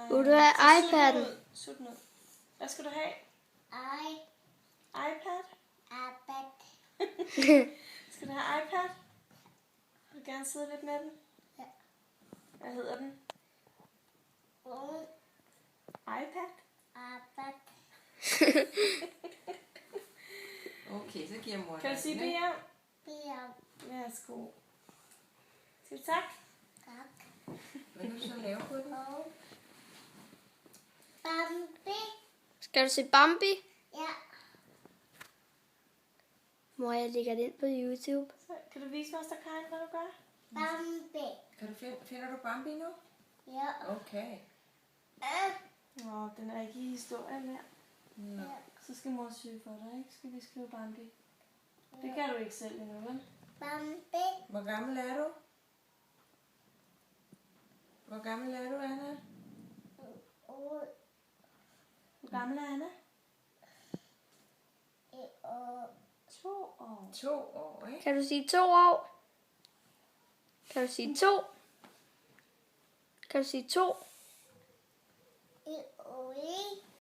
Vil du have iPad'en? Sut den ud. Hvad skal du have? iPad? Skal du have iPad? Vil du gerne sidde lidt med den? Ja. Hvad hedder den? iPad? Okay, så giver mor Kan du dig sige den, ikke? Biam. Værsgo. Sig tak. Hvad kan du så lave på den? Bambi. Skal du se Bambi? Ja. Mor, jeg lægger det ind på YouTube. Så, kan du vise Master Karin, hvad du gør? Bambi. Kan du finder du Bambi nu? Ja. Okay. Nå, den er ikke i historien mere. Nå. Så skal mor syge for dig, ikke? Skal vi skrive Bambi? Det kan du ikke selv endnu, vel? Bambi. Hvor gammel er du? Hvor gammel er du, Anna? Hvor gammel er Anna? 2 år. 2 år, ikke? Kan du sige 2 år? Kan du sige 2? Kan du sige 2?